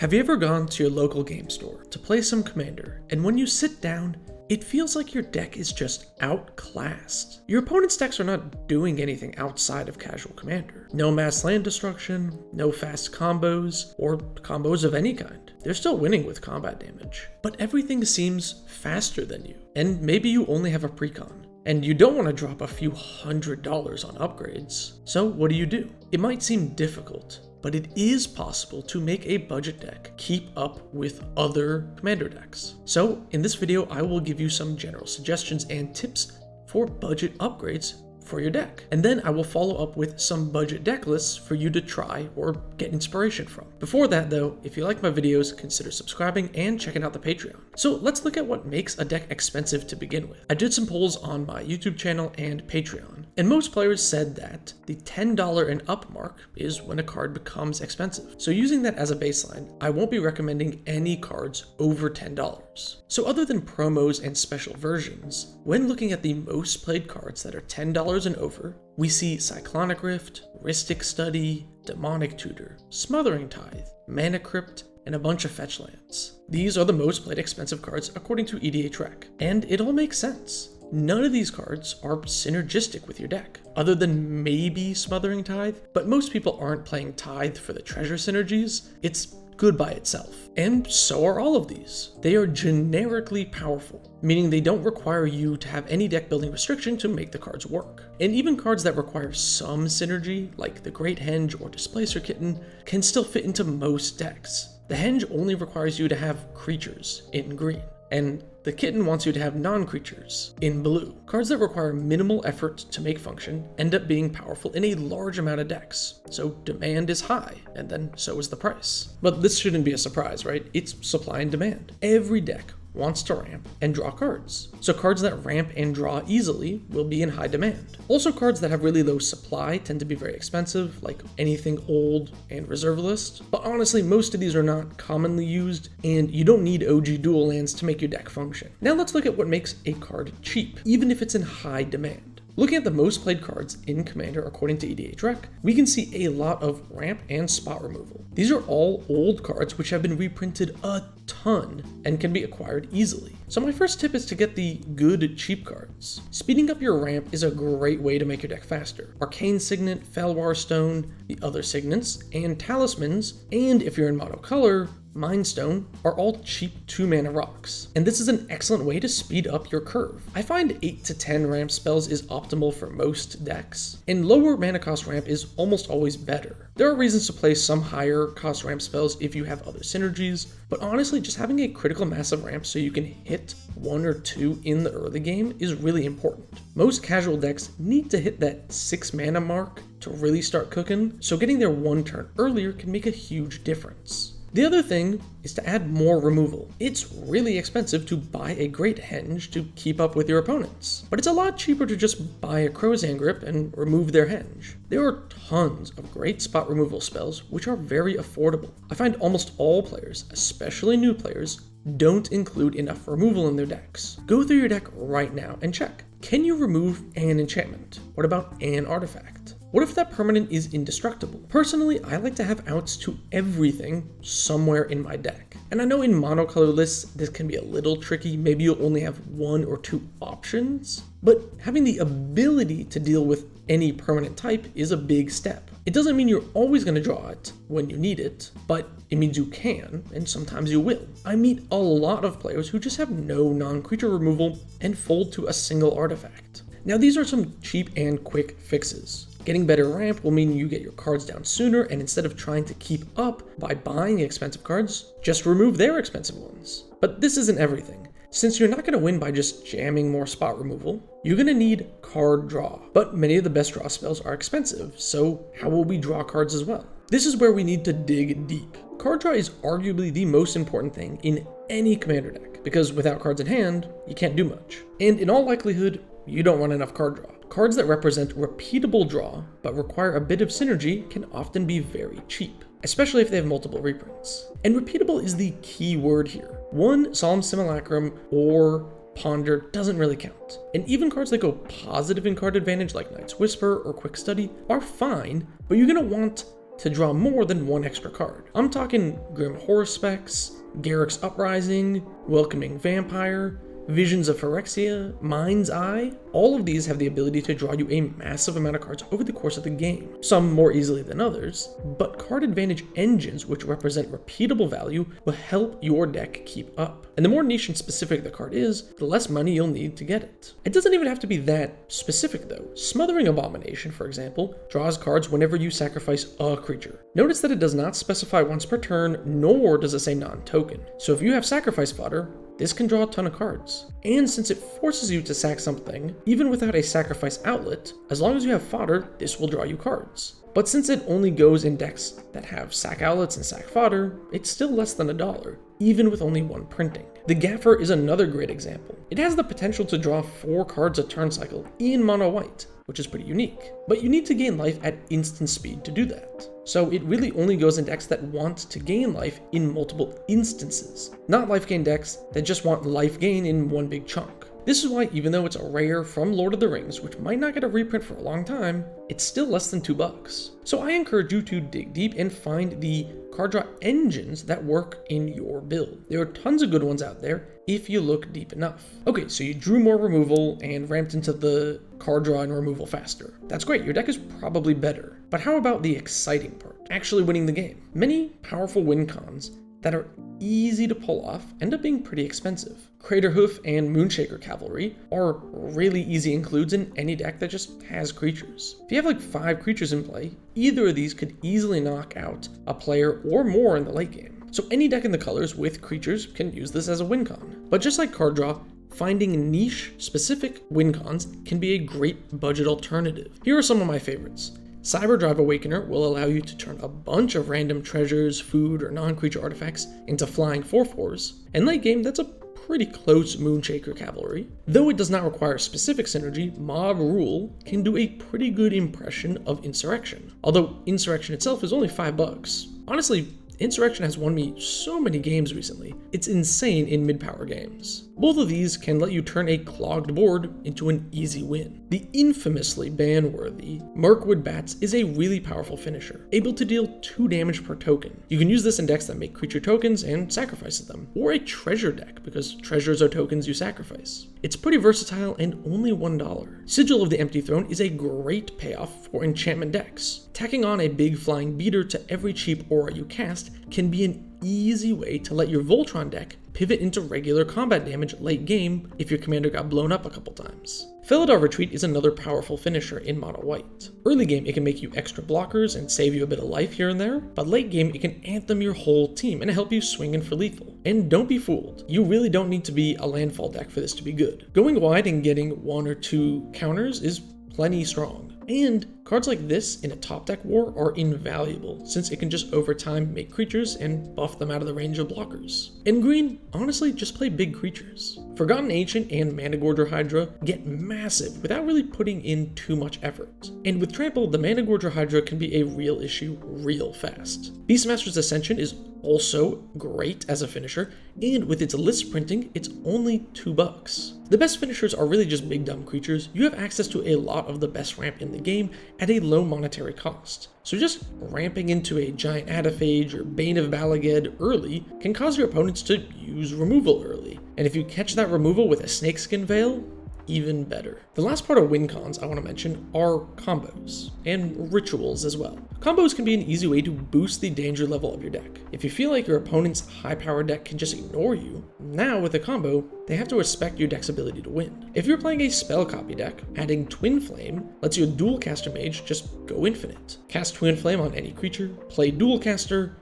Have you ever gone to your local game store to play some Commander, and when you sit down, it feels like your deck is just outclassed? Your opponent's decks are not doing anything outside of casual Commander. No mass land destruction, no fast combos, or combos of any kind. They're still winning with combat damage. But everything seems faster than you, and maybe you only have a precon. And you don't want to drop a few $100s on upgrades. So what do? It might seem difficult, but it is possible to make a budget deck keep up with other Commander decks. So in this video, I will give you some general suggestions and tips for budget upgrades for your deck. And then I will follow up with some budget deck lists for you to try or get inspiration from. Before that though, if you like my videos, consider subscribing and checking out the Patreon. So let's look at what makes a deck expensive to begin with. I did some polls on my YouTube channel and Patreon, and most players said that the $10 and up mark is when a card becomes expensive. So using that as a baseline, I won't be recommending any cards over $10. So other than promos and special versions, when looking at the most played cards that are $10 and over, we see Cyclonic Rift, Rhystic Study, Demonic Tutor, Smothering Tithe, Mana Crypt, and a bunch of fetch lands. These are the most played expensive cards according to EDH Rec, and it all makes sense. None of these cards are synergistic with your deck, other than maybe Smothering Tithe, but most people aren't playing Tithe for the treasure synergies. It's good by itself. And so are all of these. They are generically powerful, meaning they don't require you to have any deck building restriction to make the cards work. And even cards that require some synergy, like the Great Henge or Displacer Kitten, can still fit into most decks. The Henge only requires you to have creatures in green, and the Kitten wants you to have non-creatures in blue. Cards that require minimal effort to make function end up being powerful in a large amount of decks. So demand is high, and then so is the price. But this shouldn't be a surprise, right? It's supply and demand. Every deck wants to ramp and draw cards. So cards that ramp and draw easily will be in high demand. Also, cards that have really low supply tend to be very expensive, like anything old and reserve list. But honestly, most of these are not commonly used, and you don't need OG dual lands to make your deck function. Now let's look at what makes a card cheap, even if it's in high demand. Looking at the most played cards in Commander according to EDH Rec, we can see a lot of ramp and spot removal. These are all old cards which have been reprinted a ton and can be acquired easily. So my first tip is to get the good cheap cards. Speeding up your ramp is a great way to make your deck faster. Arcane Signet, Felwar Stone, the other signets, and talismans, and if you're in monocolor, Mind Stone, are all cheap 2-mana rocks, and this is an excellent way to speed up your curve. I find 8 to 10 ramp spells is optimal for most decks, and lower mana cost ramp is almost always better. There are reasons to play some higher cost ramp spells if you have other synergies, but honestly, just having a critical mass of ramp so you can hit 1 or 2 in the early game is really important. Most casual decks need to hit that 6 mana mark to really start cooking, so getting there 1 turn earlier can make a huge difference. The other thing is to add more removal. It's really expensive to buy a Great Henge to keep up with your opponents, but it's a lot cheaper to just buy a Crozan Grip and remove their Henge. There are tons of great spot removal spells which are very affordable. I find almost all players, especially new players, don't include enough removal in their decks. Go through your deck right now and check. Can you remove an enchantment? What about an artifact? What if that permanent is indestructible? Personally, I like to have outs to everything somewhere in my deck. And I know in monocolor lists, this can be a little tricky. Maybe you'll only have 1 or 2 options, but having the ability to deal with any permanent type is a big step. It doesn't mean you're always going to draw it when you need it, but it means you can, and sometimes you will. I meet a lot of players who just have no non-creature removal and fold to a single artifact. Now these are some cheap and quick fixes. Getting better ramp will mean you get your cards down sooner, and instead of trying to keep up by buying expensive cards, just remove their expensive ones. But this isn't everything. Since you're not going to win by just jamming more spot removal, you're going to need card draw. But many of the best draw spells are expensive, so how will we draw cards as well? This is where we need to dig deep. Card draw is arguably the most important thing in any Commander deck, because without cards in hand, you can't do much. And in all likelihood, you don't want enough card draw. Cards that represent repeatable draw, but require a bit of synergy can often be very cheap, especially if they have multiple reprints. And repeatable is the key word here. One Solemn Simulacrum or Ponder doesn't really count. And even cards that go positive in card advantage like Knight's Whisper or Quick Study are fine, but you're going to want to draw more than one extra card. I'm talking Grim Horospex, Garruk's Uprising, Welcoming Vampire, Visions of Phyrexia, Mind's Eye. All of these have the ability to draw you a massive amount of cards over the course of the game, some more easily than others, but card advantage engines which represent repeatable value will help your deck keep up. And the more niche and specific the card is, the less money you'll need to get it. It doesn't even have to be that specific though. Smothering Abomination, for example, draws cards whenever you sacrifice a creature. Notice that it does not specify once per turn, nor does it say non-token. So if you have sacrifice fodder, this can draw a ton of cards. And since it forces you to sack something, even without a sacrifice outlet, as long as you have fodder, this will draw you cards. But since it only goes in decks that have sack outlets and sack fodder, it's still less than $1, even with only one printing. The Gaffer is another great example. It has the potential to draw 4 cards a turn cycle in mono white, which is pretty unique. But you need to gain life at instant speed to do that. So it really only goes in decks that want to gain life in multiple instances, not life gain decks that just want life gain in one big chunk. This is why even though it's a rare from Lord of the Rings, which might not get a reprint for a long time, it's still less than $2. So I encourage you to dig deep and find the card draw engines that work in your build. There are tons of good ones out there if you look deep enough. Okay, so you drew more removal and ramped into the card draw and removal faster. That's great, your deck is probably better. But how about the exciting part? Actually winning the game. Many powerful win cons that are easy to pull off end up being pretty expensive. Craterhoof and Moonshaker Cavalry are really easy includes in any deck that just has creatures. If you have like 5 creatures in play, either of these could easily knock out a player or more in the late game. So any deck in the colors with creatures can use this as a win con. But just like card draw, finding niche specific win cons can be a great budget alternative. Here are some of my favorites. Cyberdrive Awakener will allow you to turn a bunch of random treasures, food, or non-creature artifacts into flying 4/4s, and late game that's a pretty close Moonshaker Cavalry. Though it does not require specific synergy, Mob Rule can do a pretty good impression of Insurrection, although Insurrection itself is only $5. Honestly, Insurrection has won me so many games recently, it's insane in mid-power games. Both of these can let you turn a clogged board into an easy win. The infamously ban-worthy Mirkwood Bats is a really powerful finisher, able to deal 2 damage per token. You can use this in decks that make creature tokens and sacrifices them, or a treasure deck, because treasures are tokens you sacrifice. It's pretty versatile and only $1. Sigil of the Empty Throne is a great payoff for enchantment decks. Tacking on a big flying beater to every cheap aura you cast can be an easy way to let your Voltron deck pivot into regular combat damage late game if your commander got blown up a couple times. Felidar Retreat is another powerful finisher in mono white. Early game it can make you extra blockers and save you a bit of life here and there, but late game it can anthem your whole team and help you swing in for lethal. And don't be fooled, you really don't need to be a landfall deck for this to be good. Going wide and getting 1 or 2 counters is plenty strong. And cards like this in a top deck war are invaluable, since it can just over time make creatures and buff them out of the range of blockers. In green, honestly, just play big creatures. Forgotten Ancient and Managorger Hydra get massive without really putting in too much effort. And with Trample, the Managorger Hydra can be a real issue real fast. Beastmaster's Ascension is also great as a finisher, and with its list printing, it's only $2. The best finishers are really just big dumb creatures. You have access to a lot of the best ramp in the game at a low monetary cost. So just ramping into a giant Adaphage or Bane of Balaged early can cause your opponents to use removal early. And if you catch that removal with a Snakeskin Veil, even better. The last part of win cons I want to mention are combos, and rituals as well. Combos can be an easy way to boost the danger level of your deck. If you feel like your opponent's high-powered deck can just ignore you, now with a combo, they have to respect your deck's ability to win. If you're playing a spell copy deck, adding Twin Flame lets your dual caster mage just go infinite. Cast Twin Flame on any creature, play dual caster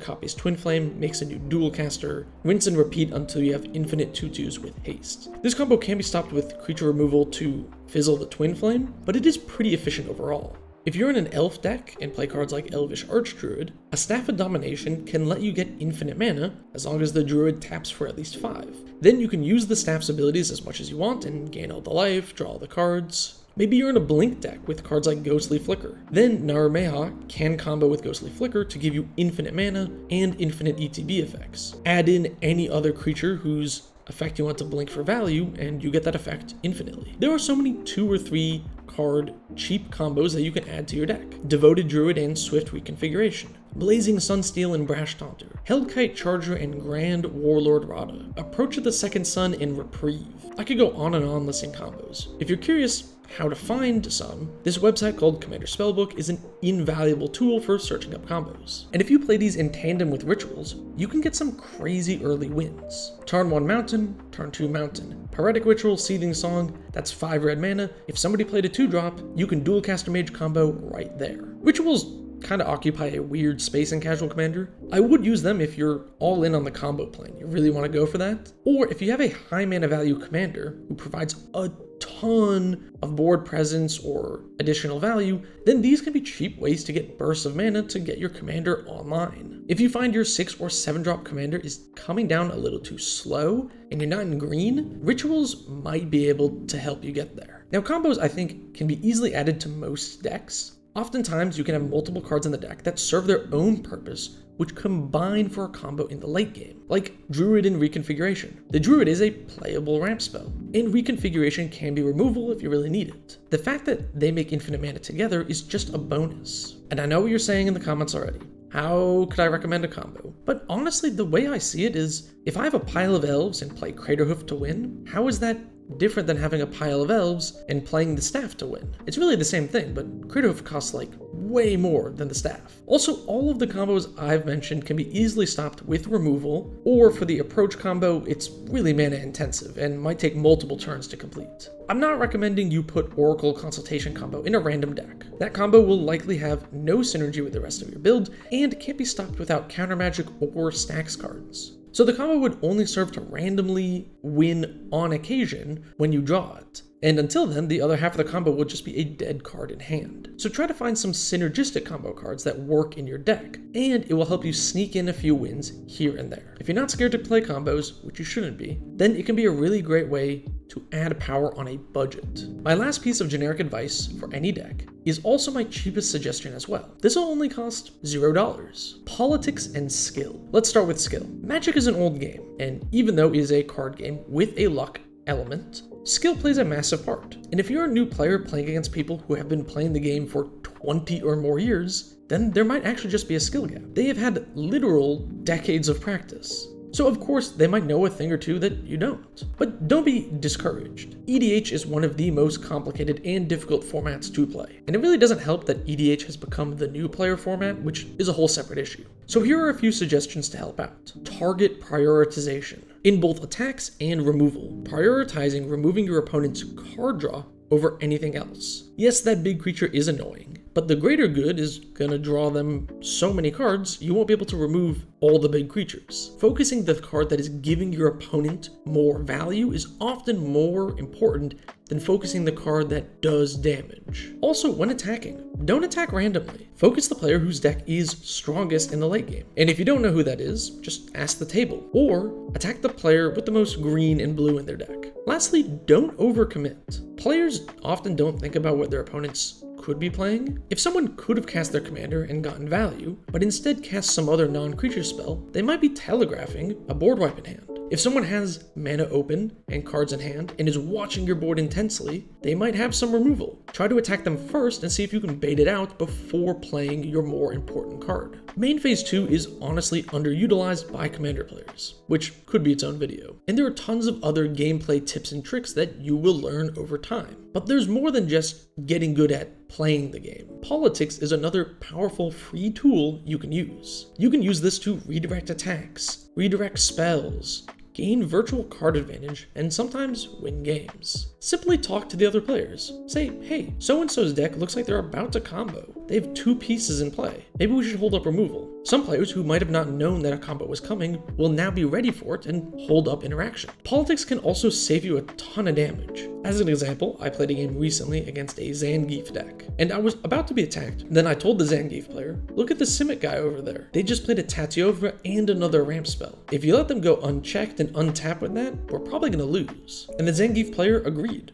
copies Twin Flame, makes a new dual caster, rinse and repeat until you have infinite 2/2s with haste. This combo can be stopped with creature removal to fizzle the Twin Flame, but it is pretty efficient overall. If you're in an elf deck and play cards like Elvish Archdruid, a Staff of Domination can let you get infinite mana as long as the druid taps for at least 5. Then you can use the staff's abilities as much as you want and gain all the life, draw all the cards. Maybe you're in a Blink deck with cards like Ghostly Flicker. Then Narmeha can combo with Ghostly Flicker to give you infinite mana and infinite ETB effects. Add in any other creature whose effect you want to blink for value, and you get that effect infinitely. There are so many 2 or 3 card cheap combos that you can add to your deck. Devoted Druid and Swift Reconfiguration, Blazing Sunsteel and Brash Taunter, Hellkite Charger and Grand Warlord Rada, Approach of the Second Sun and Reprieve. I could go on and on listing combos. If you're curious how to find some, this website called Commander Spellbook is an invaluable tool for searching up combos. And if you play these in tandem with rituals, you can get some crazy early wins. Turn 1 Mountain, turn 2 Mountain. Poetic Ritual, Seething Song, that's 5 red mana. If somebody played a 2-drop, you can dual caster mage combo right there. Rituals kind of occupy a weird space in casual Commander. I would use them if you're all in on the combo plane, you really want to go for that. Or if you have a high mana value commander who provides a ton of board presence or additional value, then these can be cheap ways to get bursts of mana to get your commander online. If you find your 6 or 7 drop commander is coming down a little too slow and you're not in green, rituals might be able to help you get there. Now combos I think can be easily added to most decks. Oftentimes you can have multiple cards in the deck that serve their own purpose, which combine for a combo in the late game, like Druid and Reconfiguration. The Druid is a playable ramp spell, and Reconfiguration can be removal if you really need it. The fact that they make infinite mana together is just a bonus. And I know what you're saying in the comments already. How could I recommend a combo? But honestly, the way I see it is, if I have a pile of elves and play Craterhoof to win, how is that different than having a pile of elves and playing the staff to win? It's really the same thing, but Craterhoof costs like way more than the staff. Also, all of the combos I've mentioned can be easily stopped with removal, or for the approach combo, it's really mana intensive and might take multiple turns to complete. I'm not recommending you put Oracle Consultation combo in a random deck. That combo will likely have no synergy with the rest of your build, and can't be stopped without counter magic or stacks cards. So the combo would only serve to randomly win on occasion when you draw it. And until then, the other half of the combo will just be a dead card in hand. So try to find some synergistic combo cards that work in your deck, and it will help you sneak in a few wins here and there. If you're not scared to play combos, which you shouldn't be, then it can be a really great way to add power on a budget. My last piece of generic advice for any deck is also my cheapest suggestion as well. This will only cost $0. Politics and skill. Let's start with skill. Magic is an old game, and even though it is a card game with a luck element, skill plays a massive part. And if you're a new player playing against people who have been playing the game for 20 or more years, then there might actually just be a skill gap. They have had literal decades of practice. So of course, they might know a thing or two that you don't. But don't be discouraged. EDH is one of the most complicated and difficult formats to play. And it really doesn't help that EDH has become the new player format, which is a whole separate issue. So here are a few suggestions to help out. Target prioritization. In both attacks and removal, prioritizing removing your opponent's card draw over anything else. Yes, that big creature is annoying, but the greater good is gonna draw them so many cards, you won't be able to remove all the big creatures. Focusing the card that is giving your opponent more value is often more important than focusing the card that does damage. Also, when attacking, don't attack randomly. Focus the player whose deck is strongest in the late game. And if you don't know who that is, just ask the table, or attack the player with the most green and blue in their deck. Lastly, don't overcommit. Players often don't think about what their opponents could be playing. If someone could have cast their commander and gotten value, but instead cast some other non-creature spell, they might be telegraphing a board wipe in hand. If someone has mana open and cards in hand and is watching your board intensely, they might have some removal. Try to attack them first and see if you can bait it out before playing your more important card. Main phase 2 is honestly underutilized by commander players, which could be its own video. And there are tons of other gameplay tips and tricks that you will learn over time. But there's more than just getting good at playing the game. Politics is another powerful free tool you can use. You can use this to redirect attacks, redirect spells, gain virtual card advantage, and sometimes win games. Simply talk to the other players. Say, hey, so-and-so's deck looks like they're about to combo. They have 2 pieces in play. Maybe we should hold up removal. Some players who might have not known that a combo was coming will now be ready for it and hold up interaction. Politics can also save you a ton of damage. As an example, I played a game recently against a Zangief deck, and I was about to be attacked. Then I told the Zangief player, look at the Simic guy over there. They just played a Tatiova and another ramp spell. If you let them go unchecked and untap with that, we're probably gonna lose. And the Zangief player agreed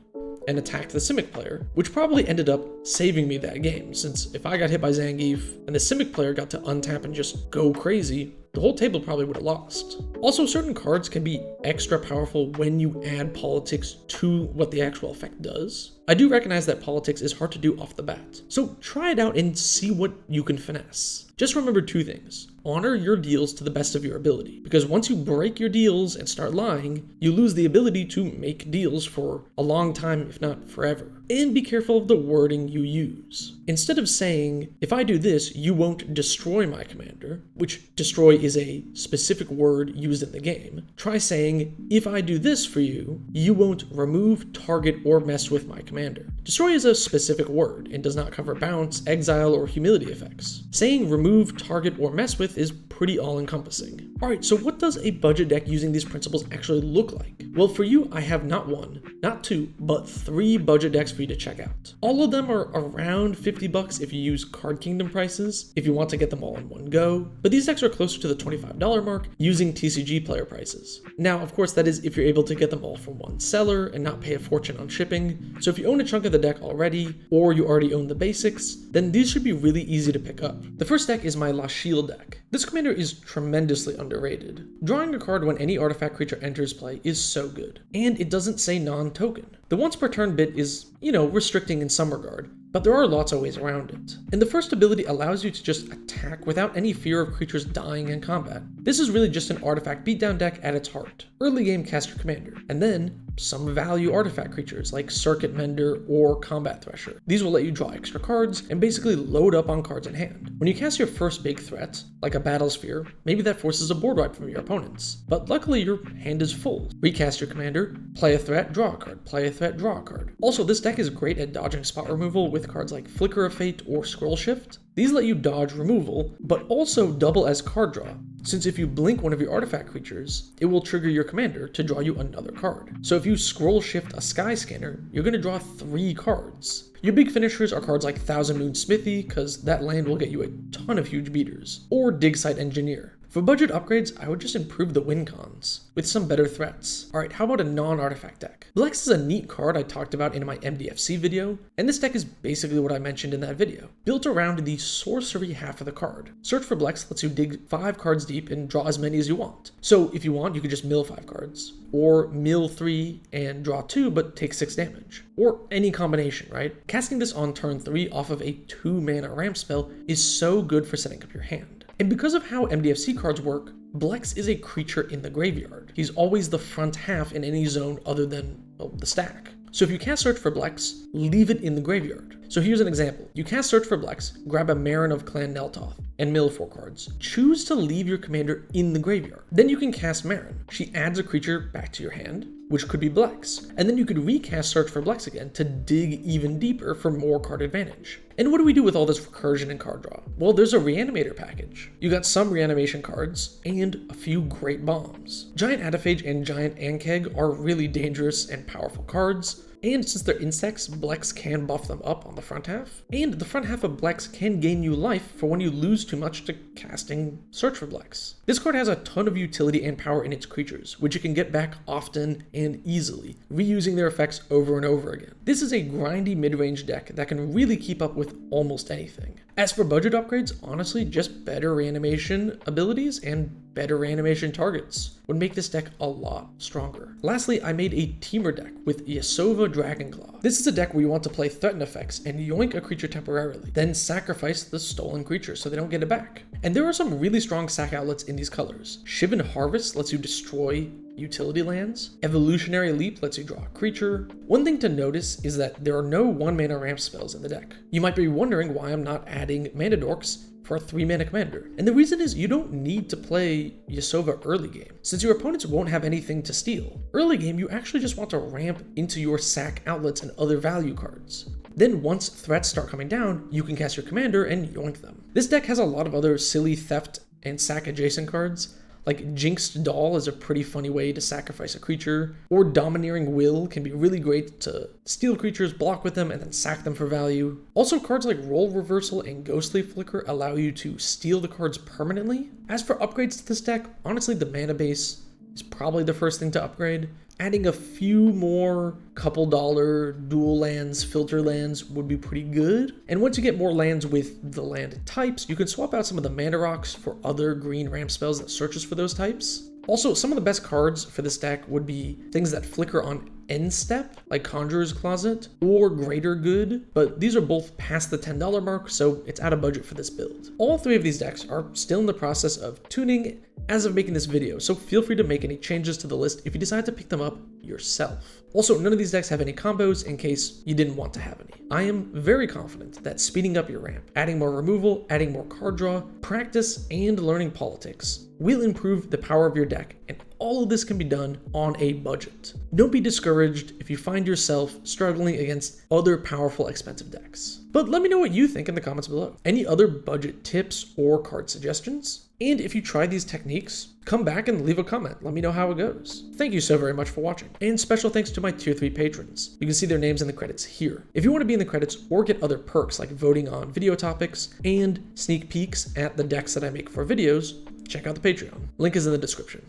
and attacked the Simic player, which probably ended up saving me that game, since if I got hit by Zangief and the Simic player got to untap and just go crazy, the whole table probably would have lost. Also, certain cards can be extra powerful when you add politics to what the actual effect does. I do recognize that politics is hard to do off the bat, so try it out and see what you can finesse. Just remember 2 things. Honor your deals to the best of your ability, because once you break your deals and start lying, you lose the ability to make deals for a long time, if not forever. And be careful of the wording you use. Instead of saying, if I do this, you won't destroy my commander, which destroy is a specific word used in the game, try saying, if I do this for you, you won't remove, target, or mess with my commander. Destroy is a specific word and does not cover bounce, exile, or humility effects. Saying remove, target, or mess with is pretty all-encompassing. Alright, so what does a budget deck using these principles actually look like? Well, for you, I have not 1, not 2, but 3 budget decks for you to check out. All of them are around $50 if you use Card Kingdom prices, if you want to get them all in one go, but these decks are closer to the $25 mark using TCG player prices. Now, of course, that is if you're able to get them all from one seller and not pay a fortune on shipping, so if you own a chunk of the deck already, or you already own the basics, then these should be really easy to pick up. The first deck is my La Shield deck. This commander is tremendously underrated. Drawing a card when any artifact creature enters play is so good, and it doesn't say non-token. The once per turn bit is, restricting in some regard, but there are lots of ways around it. And the first ability allows you to just attack without any fear of creatures dying in combat. This is really just an artifact beatdown deck at its heart. Early game, cast your commander, and then some value artifact creatures like Circuit Mender or Combat Thresher. These will let you draw extra cards and basically load up on cards in hand. When you cast your first big threat, like a Battle Sphere, maybe that forces a board wipe from your opponents, but luckily your hand is full. Recast your commander, play a threat, draw a card, play a threat, draw a card. Also, this deck is great at dodging spot removal with cards like Flicker of Fate or Scroll Shift. These let you dodge removal, but also double as card draw, since if you blink one of your artifact creatures, it will trigger your commander to draw you another card. So if you Scroll Shift a Sky Scanner, you're going to draw 3 cards. Your big finishers are cards like Thousand Moon Smithy, because that land will get you a ton of huge beaters, or Dig Site Engineer. For budget upgrades, I would just improve the win cons with some better threats. Alright, how about a non-artifact deck? Blex is a neat card I talked about in my MDFC video, and this deck is basically what I mentioned in that video, built around the sorcery half of the card. Search for Blex lets you dig 5 cards deep and draw as many as you want. So if you want, you could just mill 5 cards, or mill 3 and draw 2 but take 6 damage. Or any combination, right? Casting this on turn 3 off of a 2-mana ramp spell is so good for setting up your hand. And because of how MDFC cards work, Blex is a creature in the graveyard. He's always the front half in any zone other than, the stack. So if you cast Search for Blex, leave it in the graveyard. So here's an example. You cast Search for Blex, grab a Marin of Clan Neltoth, and mill 4 cards. Choose to leave your commander in the graveyard. Then you can cast Marin. She adds a creature back to your hand, which could be Blex. And then you could recast Search for Blex again to dig even deeper for more card advantage. And what do we do with all this recursion and card draw? Well, there's a Reanimator package. You got some reanimation cards and a few great bombs. Giant Ataphage and Giant Ankeg are really dangerous and powerful cards. And since they're insects, Blex can buff them up on the front half. And the front half of Blex can gain you life for when you lose too much to casting Search for Blex. This card has a ton of utility and power in its creatures, which you can get back often and easily, reusing their effects over and over again. This is a grindy mid-range deck that can really keep up with almost anything. As for budget upgrades, honestly, just better reanimation abilities and better reanimation targets would make this deck a lot stronger. Lastly, I made a teamer deck with Yasova Dragonclaw. This is a deck where you want to play threaten effects and yoink a creature temporarily, then sacrifice the stolen creature so they don't get it back. And there are some really strong sack outlets in these colors. Shivan Harvest lets you destroy utility lands. Evolutionary Leap lets you draw a creature. One thing to notice is that there are no 1-mana ramp spells in the deck. You might be wondering why I'm not adding Mana Dorks for a 3-mana commander. And the reason is you don't need to play Yasova early game, since your opponents won't have anything to steal. Early game, you actually just want to ramp into your sack outlets and other value cards. Then once threats start coming down, you can cast your commander and yoink them. This deck has a lot of other silly theft and sack adjacent cards. Like Jinxed Doll is a pretty funny way to sacrifice a creature, or Domineering Will can be really great to steal creatures, block with them, and then sack them for value. Also, cards like Role Reversal and Ghostly Flicker allow you to steal the cards permanently. As for upgrades to this deck, honestly the mana base is probably the first thing to upgrade. Adding a few more couple dollar dual lands, filter lands would be pretty good. And once you get more lands with the land types, you can swap out some of the mana rocks for other green ramp spells that searches for those types. Also, some of the best cards for this deck would be things that flicker on end step, like Conjurer's Closet or Greater Good, but these are both past the $10 mark, so it's out of budget for this build. All three of these decks are still in the process of tuning as of making this video, so feel free to make any changes to the list if you decide to pick them up yourself. Also, none of these decks have any combos in case you didn't want to have any. I am very confident that speeding up your ramp, adding more removal, adding more card draw, practice, and learning politics will improve the power of your deck, and all of this can be done on a budget. Don't be discouraged if you find yourself struggling against other powerful, expensive decks. But let me know what you think in the comments below. Any other budget tips or card suggestions? And if you try these techniques, come back and leave a comment. Let me know how it goes. Thank you so very much for watching. And special thanks to my tier 3 patrons. You can see their names in the credits here. If you want to be in the credits or get other perks like voting on video topics and sneak peeks at the decks that I make for videos, check out the Patreon. Link is in the description.